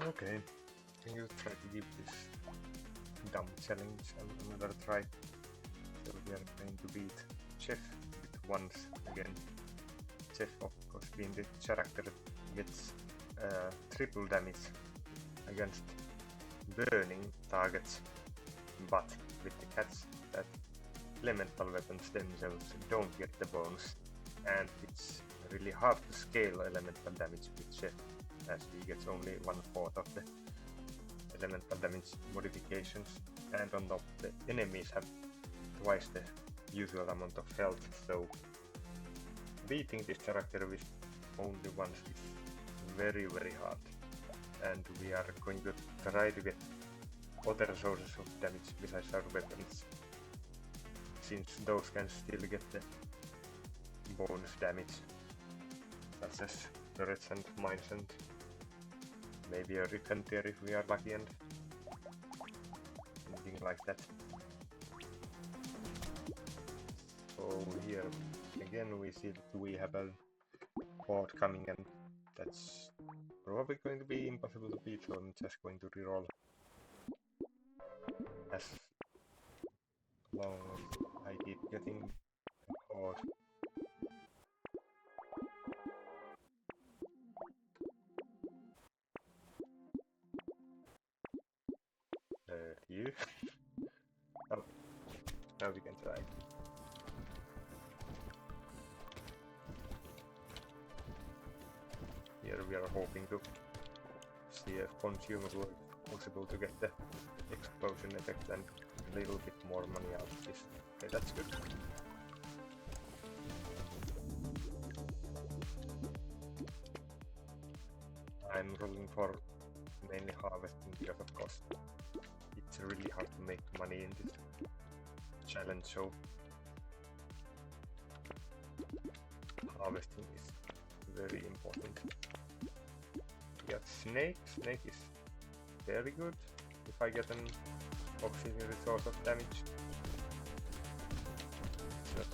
Okay, can you try to give this dumb challenge another try? So we are going to beat Chef with ones again. Chef, of course, being the character that gets triple damage against burning targets, but with the catch that elemental weapons themselves don't get the bonus, and it's really hard to scale elemental damage with Chef, as he gets only 1/4 of the elemental damage modifications, and on top the enemies have twice the usual amount of health, so beating this character with only ones is very hard, and we are going to try to get other sources of damage besides our weapons, since those can still get the bonus damage, such as turrets and mines and maybe a Rifentier if we are lucky, and anything like that. So here again we see that we have a horde coming, and that's probably going to be impossible to beat, so I'm just going to reroll as long as I keep getting a horde. You? Oh, now we can try. Here we are hoping to see if consumable is possible to get the explosion effect and a little bit more money out of this. Okay, that's good. I'm rolling for mainly harvesting because of course it's really hard to make money in this challenge, so harvesting is very important. We got Snake. Snake is very good if I get an auxiliary source of damage. It's not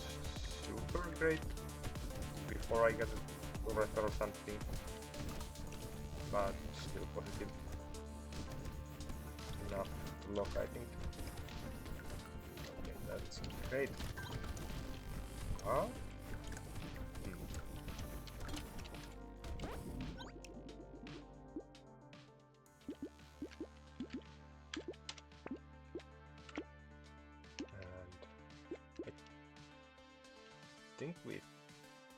super great before I get a turret or something, but still positive enough to lock, I think. Okay, that's great. Huh? I think we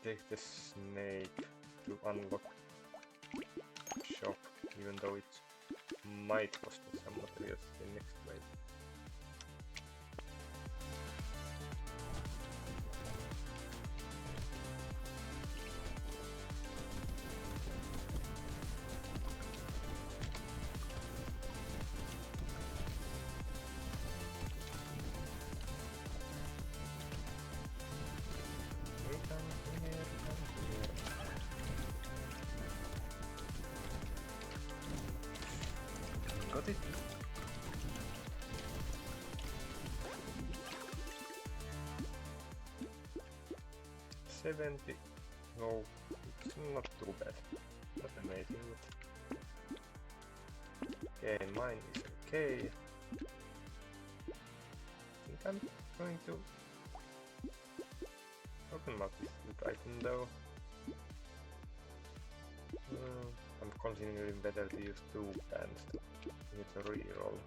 take the snake to unlock shop, even though it might cost us some materials in next wave. Got it? $70. No, it's not too bad. Not amazing, but okay, mine is okay. I think I'm going to open up this good item though. I'm considering better to use 2 bands to get a reroll.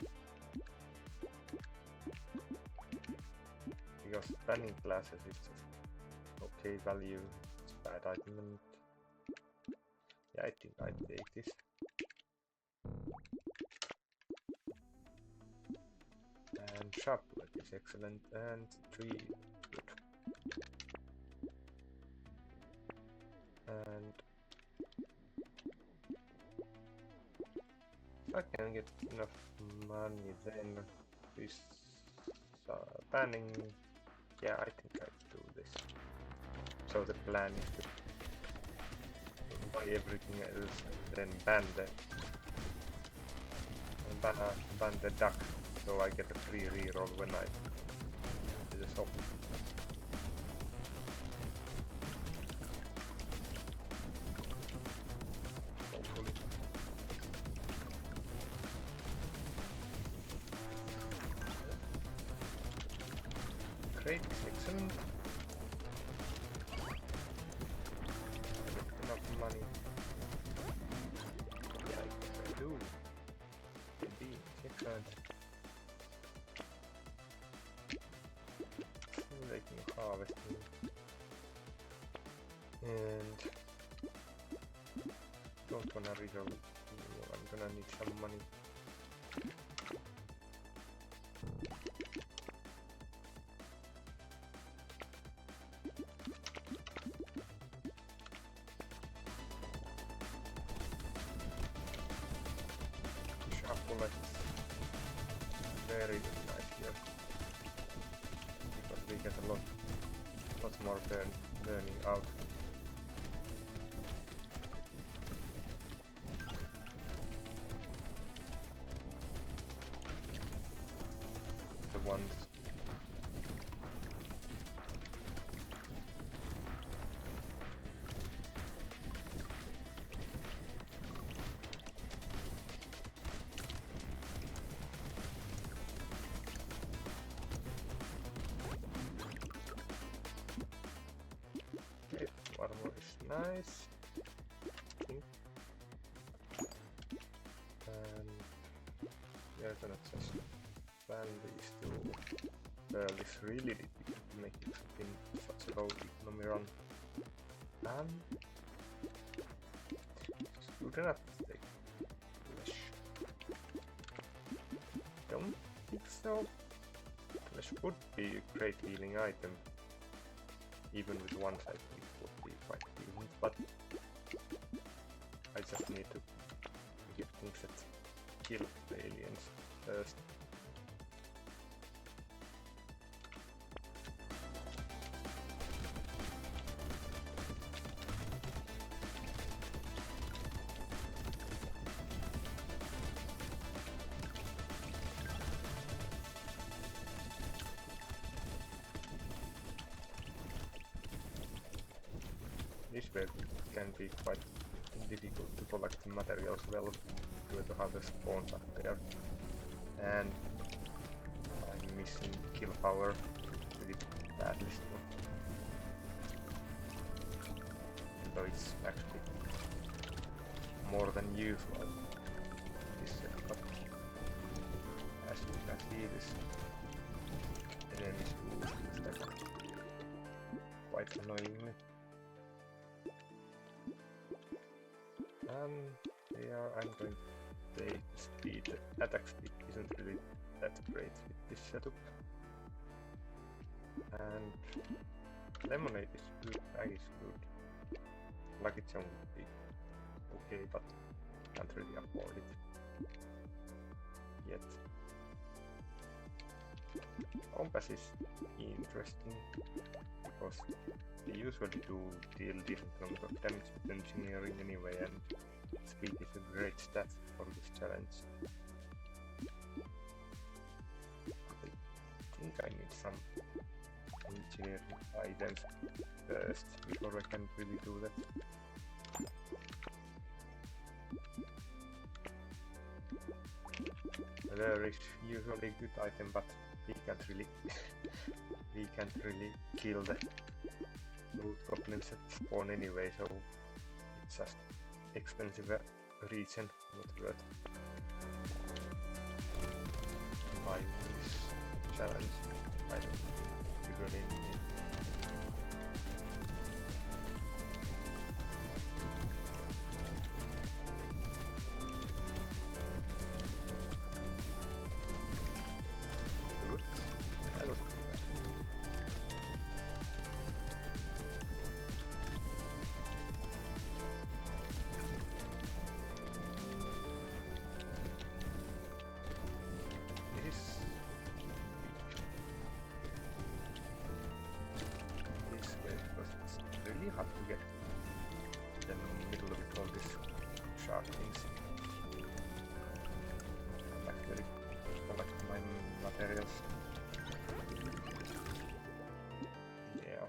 Because banning classes is just okay value, it's bad item, and yeah, I think I'd take this. And sharp bullet is excellent, and 3 good. And if I can get enough money, then this banning, yeah, I think I'd do this. So the plan is to buy everything else and then ban the duck, so I get a free reroll when I do the shop. Hopefully. Trade is excellent. I got enough money. Yeah, I do. Indeed, excellent. Making harvesting. And don't wanna resolve it. I'm gonna need some money. Fish apple is very nice here because we get a lot more burning out. The ones. Okay, armor is nice. I think. And we're gonna just plan these two. This really difficult to make it in such a low economy run. Good enough to take flesh. Don't think so. Flesh would be a great healing item. Even with one side it would be quite decent, but I just need to get things that kill the aliens first. This way can be quite difficult to collect the materials well due to how the spawns are there. And I'm missing kill power pretty badly still. Though it's actually more than usual this set, but as you can see this enemies use that quite annoyingly. Yeah, I'm going to take speed. Attack speed isn't really that great with this setup. And lemonade is good, egg is good. Lucky charm would be okay, but can't really afford it yet. Compass is interesting because they usually do deal different amount of damage with engineering anyway, and speed is a great stat for this challenge. I think I need some engineering items first before I can really do that. There is usually a good item, but we can't really kill the root goblins that spawn anyway, so it's just expensive region, not worth buying this challenge. I don't usually need it. Hard to get in the middle of it, all these sharp things. Actually collect my materials. Yeah,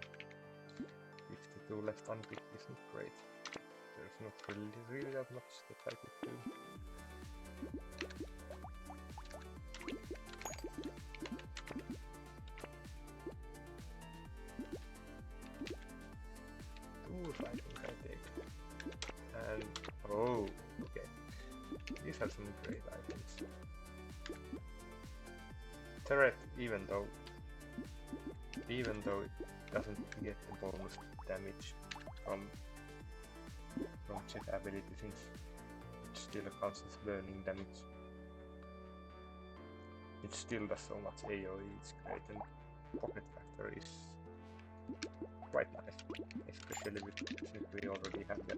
52 left unpicked isn't great. There's not really that much that I could do. have some great items. Turret, even though it doesn't get the bonus damage from Jet ability, since it still counts as burning damage. It still does so much AoE, it's great, and pocket factor is quite nice, especially since we already have the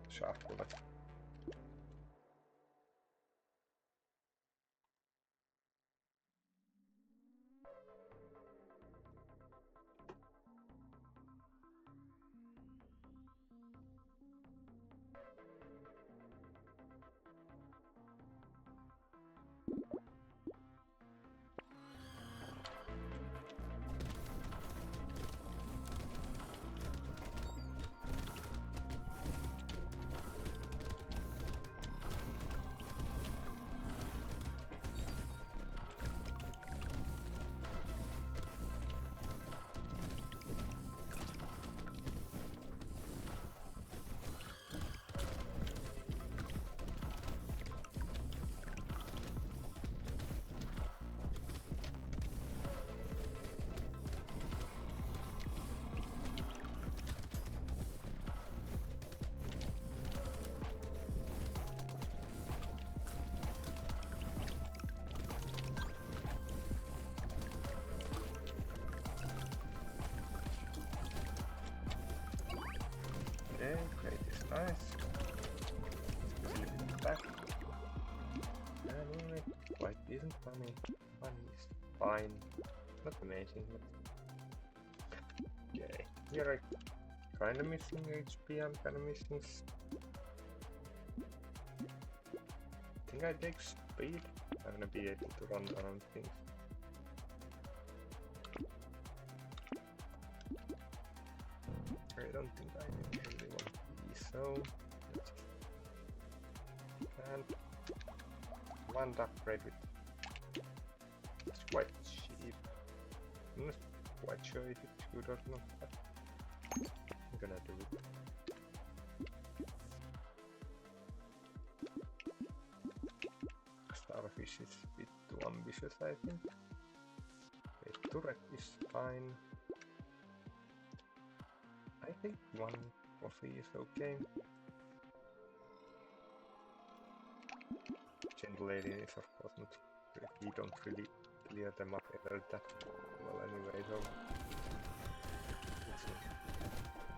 shaft bullet. Okay, great is nice. Especially with the back. Anyway, quite decent money. Money is fine. Not amazing, but okay. Here I kinda missing HP, I'm kinda missing I think I take speed. I'm gonna be able to run around things. I don't think I really want to be so. And one upgrade with it's quite cheap. I'm not quite sure if it's good or not, but I'm gonna do it. Starfish is a bit too ambitious, I think. The turret is fine. I think one coffee is okay. Gentle lady is of course not. We don't really clear them up either that well anyway, so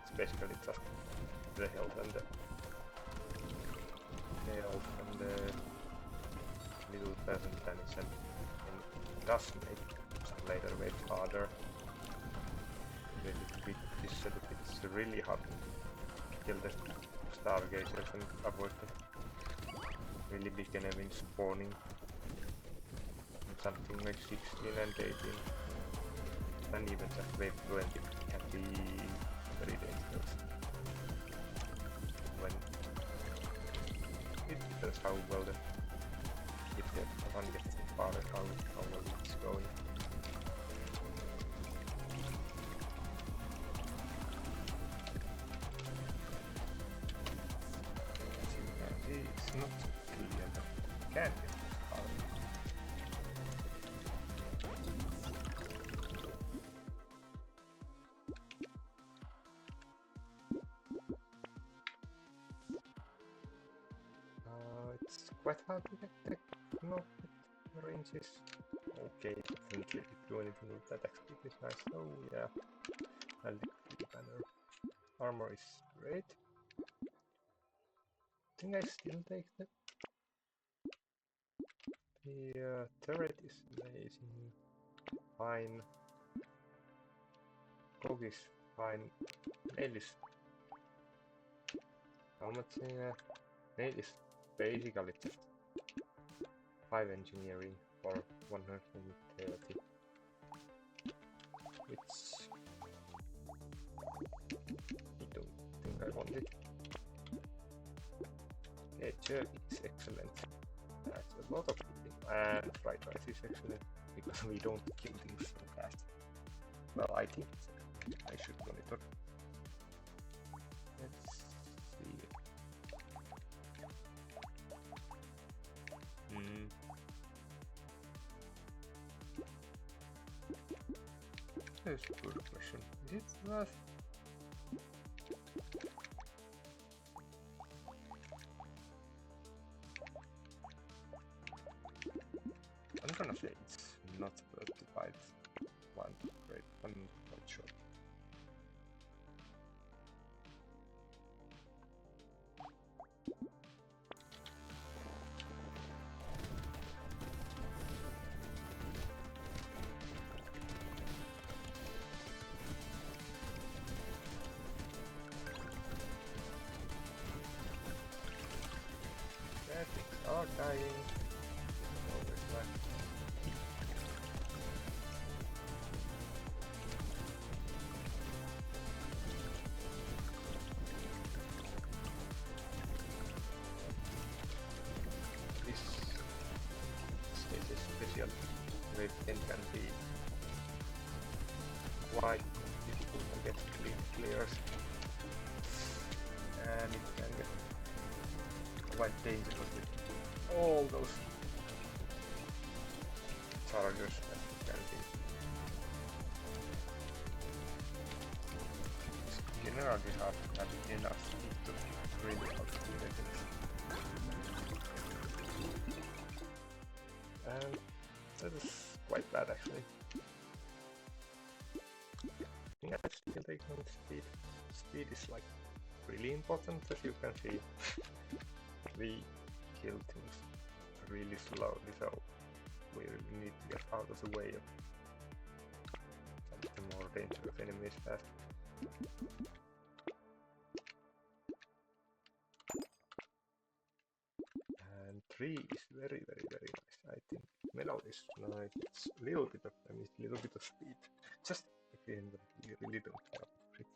it's basically just the health and the little person damage, and it does make some later waves harder. It's really hard to kill the stargazers and avoid the really big enemies spawning in something like 16 and 18, and even just wave 20 can be very dangerous. When it depends how well the one gets far and how well it's going. It's not clear, but can get far. It's quite hard to get the range is okay, it doesn't really do anything with that. Attack speed is nice, so yeah, I'll take the banner. Armor is great. I think I still take the turret is amazing, fine. Cog is fine. Nail is how much? Nail is basically just 5 engineering for 130, which I don't think I want it. Okay, jerk is excellent. That's a lot of killing, and fried rice is excellent because we don't kill things so fast. Well, I think I should monitor. Let's see. is a good question. Is it worth? I'm gonna say it's not worth to fight one great. I'm not sure. Yeah, things are dying. Always like. This stage is special. Wave 10 can be quite difficult to get clean clears, and it can get quite dangerous with all those chargers that you can be. Generally have had enough speed to really outdo things. And that is quite bad actually. Yeah, still taking on speed. Speed is like really important, as you can see. We kill things really slowly, so we really need to get out of the way of some of the more dangerous enemies fast. And 3 is very nice. I think metal is nice. It's a little bit of damage, a little bit of speed. Just again, we really don't care for it.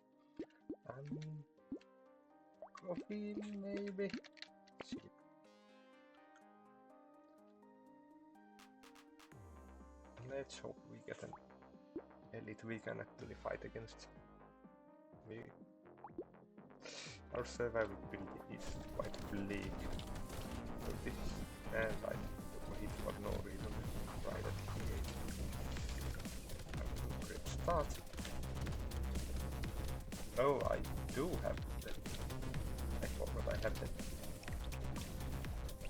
Coffee maybe. Cheap. Let's hope we get an elite we can actually fight against. Our survivability is quite bleak. So this and I took a hit for no reason. Right at the gate. Great start. Oh, I do have that. I forgot I have that.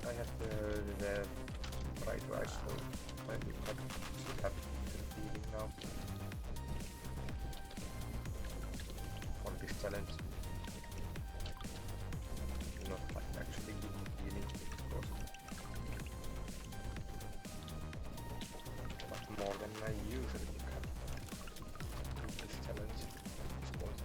I have the right rise, so I should have the healing now. On this challenge. Not like actually good healing, of course. But more than I usually have in this challenge at this point.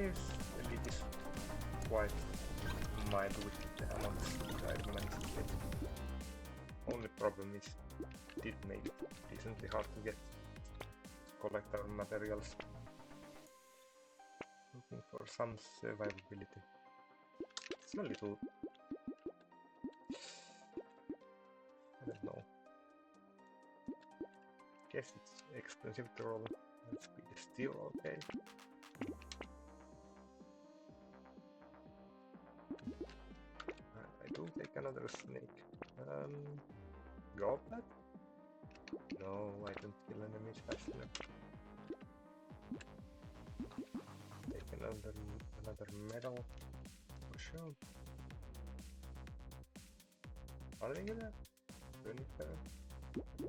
Yes, elite is quite mild with the amount of speed I managed to get. Only problem is it did make it decently hard to get collect our materials. Looking for some survivability. It's a little... I don't know. Guess it's expensive to roll and speed is still okay. I do take another snake. Goblet? No, I don't kill enemies fast enough. Take another medal for sure. Are they gonna?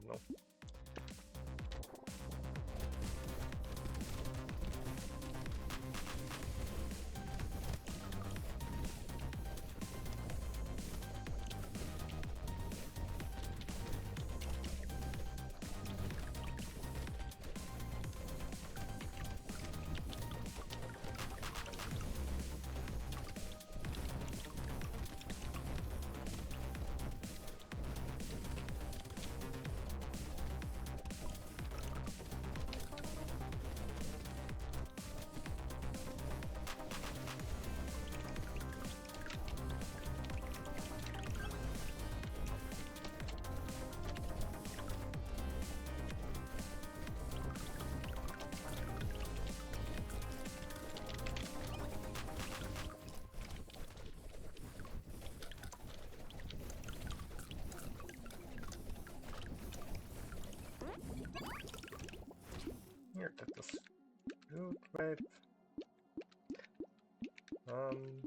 No. wait. Hmm.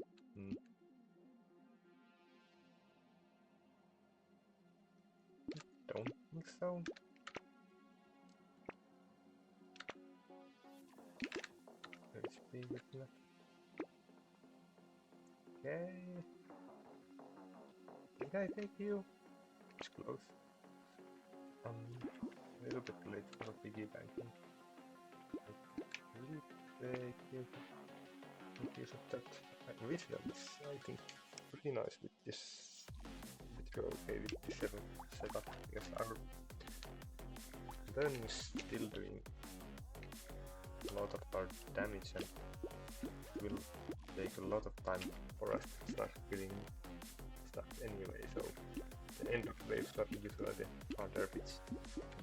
Don't think so. HP with that. Okay. Did I take you? It's close. A little bit late for a piggy banking. Really take you. Make use of that. Wisdom is, I think, pretty nice with this. If you're okay with this setup, because our turn is still doing a lot of our damage and will take a lot of time for us to start killing stuff anyway, so the end of waves are usually the harder bits.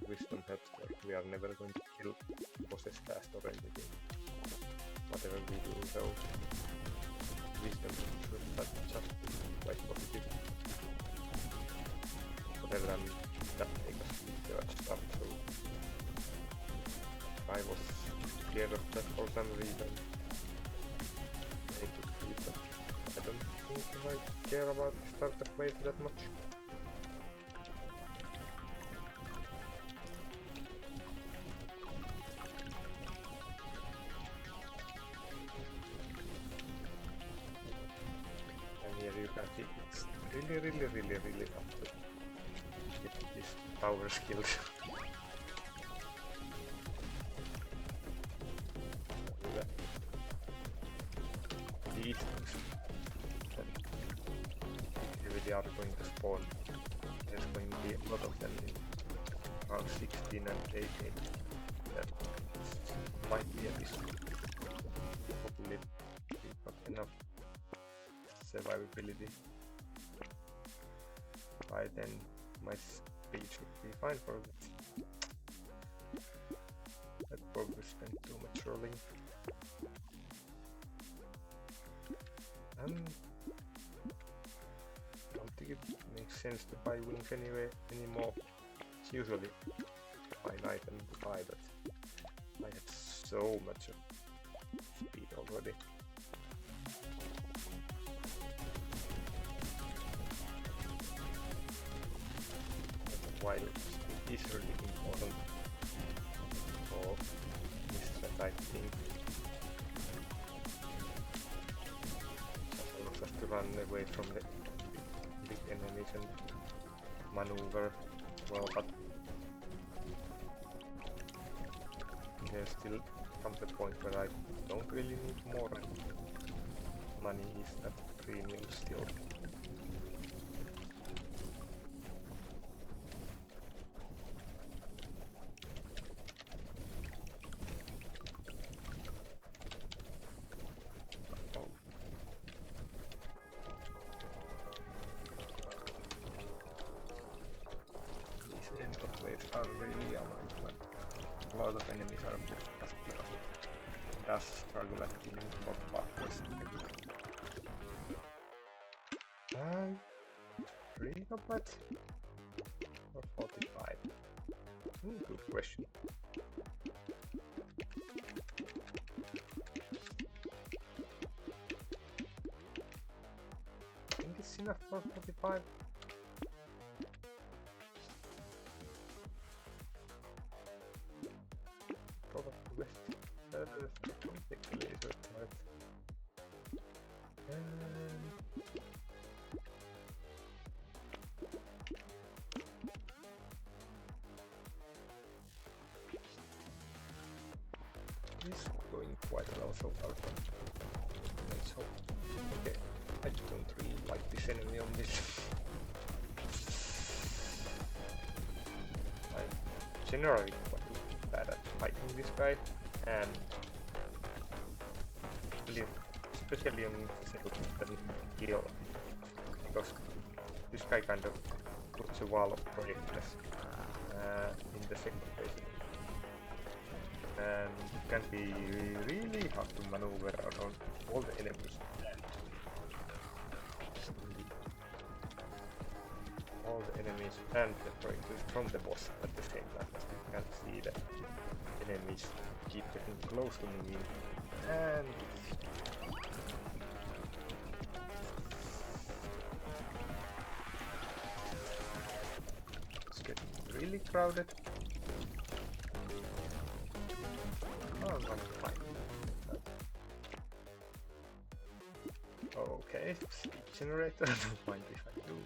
Wisdom helps, like we are never going to kill bosses fast or anything, whatever we do, so wisdom should just be quite positive. Whatever that makes us research stuff, so I was scared of that for some reason. I could keep that. I don't think I care about the startup wave that much. And here you can see it's really tough to get these power skills. These things that really are going to spawn. There's going to be a lot of them in around 16 and 18. That might be a bit. Hopefully we've got enough survivability. By then my speed should be fine for it. I probably spent too much rolling. Don't think it makes sense to buy wings anymore. It's usually a fine item to buy, but I have so much of speed already. While it is really important for this that I think just to run away from the big enemies and maneuver well, but there still comes the point where I don't really need more money is at premium still. Are really annoying, but a lot of enemies are just because it does struggle at killing for partners. 3 combat or 45? Good question. I think it's enough for 45. It's going quite well so far. Let's hope. Okay, I don't really like this enemy on this. I'm generally quite bad at fighting this guy, and especially on second kill, because this guy kind of puts a wall of brightness in the second phase. And it can be really hard to maneuver around all the enemies. All the enemies and the breakers from the boss at the same time. You can see the enemies keep getting close to me, and it's getting really crowded. Oh, I'm fine. Okay, speed generator. Don't mind if I do.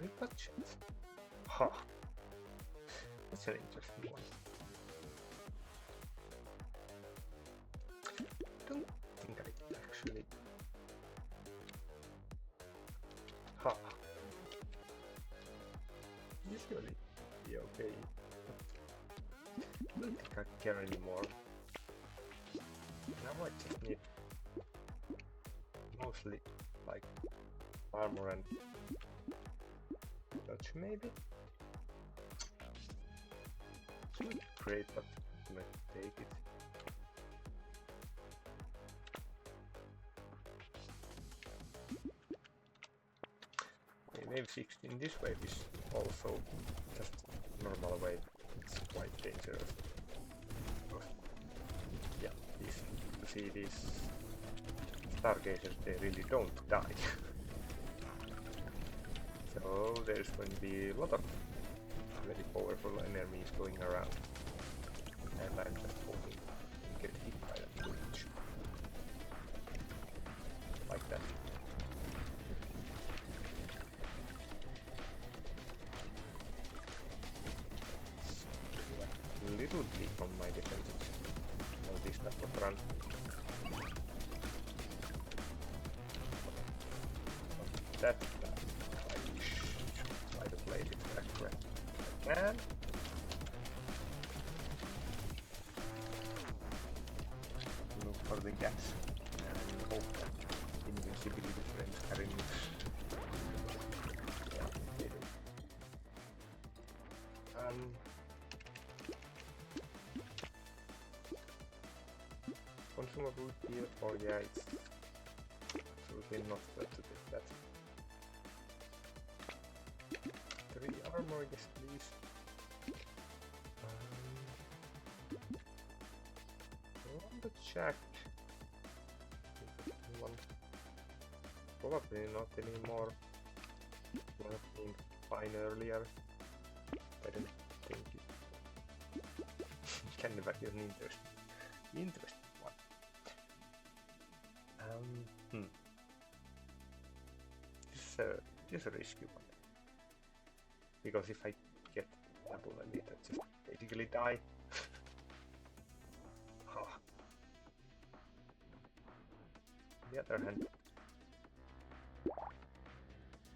Rebudget. Ha! That's an interesting one. Don't think I actually. Ha! Usually be okay. I don't think I care anymore. Now I just need mostly like armor and touch maybe. It's not great, but I'm gonna take it. Wave 16 this wave is also just normal wave. It's quite dangerous. Yeah, to see these stargazers, they really don't die. So there's going to be a lot of very powerful enemies going around, and I'm just hoping to get hit by that glitch. Like that. A little bit on my defenses on this type of run. That I should try to play it correctly if I can. Look for the gaps and hope that invincibility frames carry me. Yeah, they do. Consumable here, or yeah, it's absolutely not bad to get that. 3 armor, yes please. I want to check. Probably not anymore. Would have been fine earlier. I don't think it can never be an interesting one. This is a risky one. Because if I get double and it, I just basically die. On the other hand,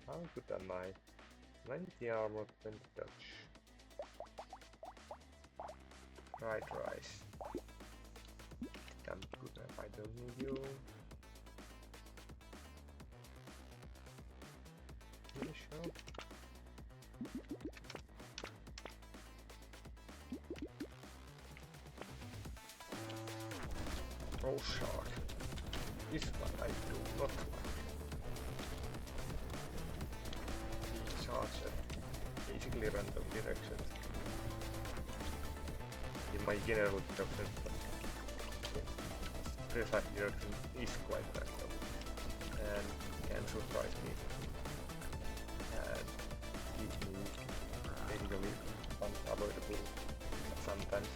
how good am I? 90 armor, 20 touch. Right rise. Damn good if I don't need you. You sure? Oh shark. This one I do not like. He charges basically random directions. In my general direction, precise direction is quite random and can surprise me and keep me basically unavoidable sometimes.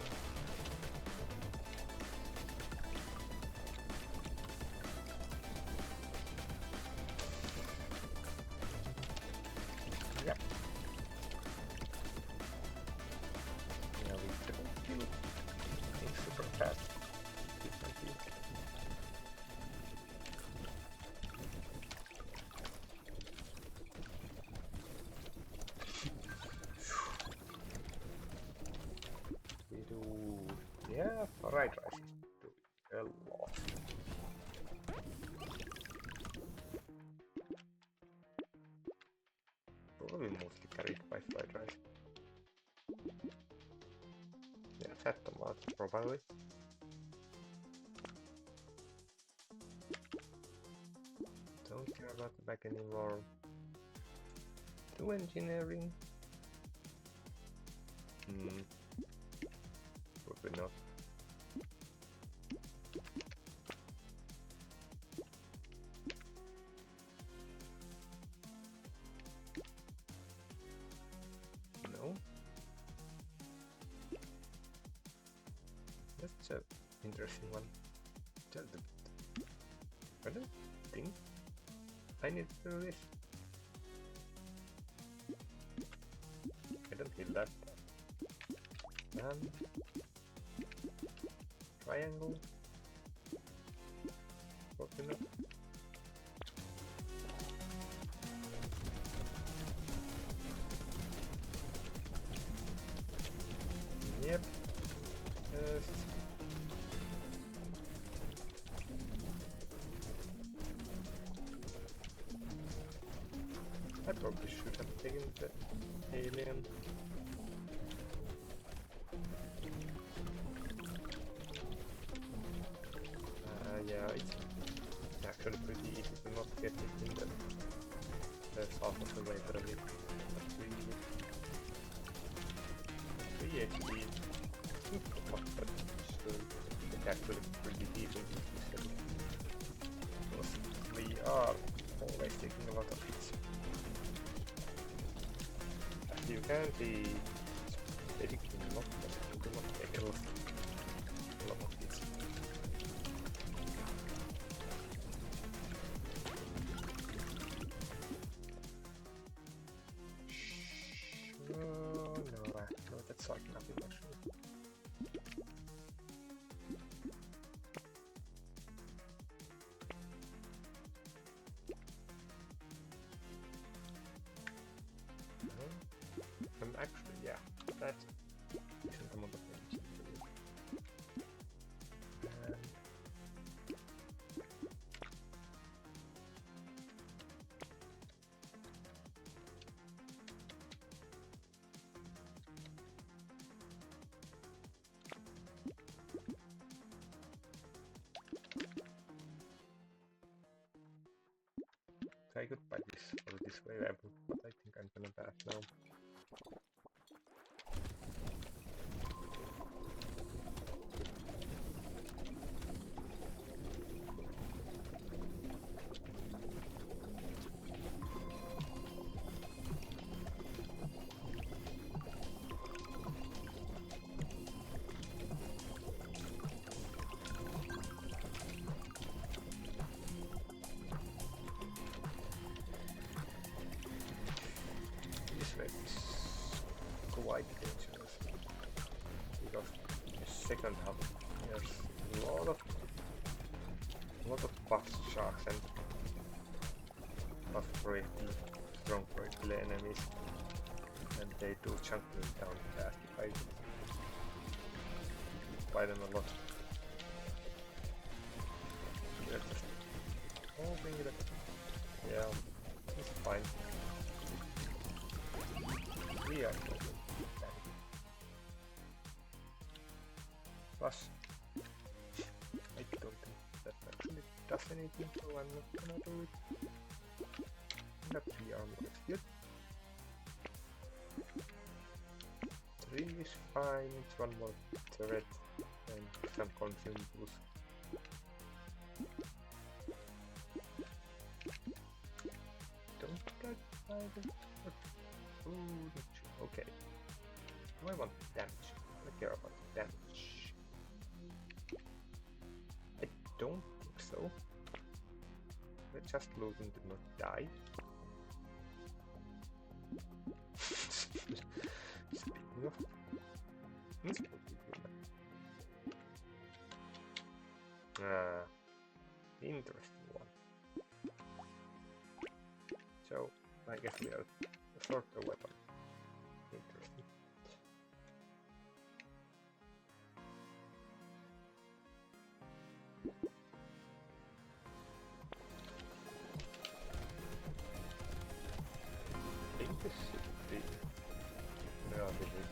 Yeah. Now we don't kill things super fast. We do, yeah, right, do a lot. Probably mostly carried by fried rice. Yeah, fat tomatoes probably. Don't care about the back anymore. Do engineering. Probably not. No. That's an interesting one. Just a bit. I don't think I need to do this. I don't feel that. Triangle. Probably not. Yep. Yes. I probably should have taken the alien. Yeah, it's actually pretty easy to not get it in the half of the way, but a bit. Not really. 3 HP. But it's actually pretty decent because we are always taking a lot of hits. As you can see, it's basically not possible to not take a lot of hits. No, that's like nothing actually. Actually, yeah, that's a decent amount of damage. I could buy this or this way, but I think I'm gonna pass now. This way is quite dangerous because the second half there's a lot of fast sharks and fast breaking, strong breaking enemies, and they do chunk me down fast if I buy them a lot. They're just hoping that, yeah, it's fine. We are good. Plus, I don't think that actually does anything, so I'm not gonna do it. That 3 armor is good. 3 is fine, it's one more turret and some consumables. Don't get by the food. Okay. Do I want damage? I care about damage. I don't think so. Let's just loot and do not die. Speaking of, let's put it here. Interesting one. So, I guess we are a shorter weapon. Interesting. I think this should be relatively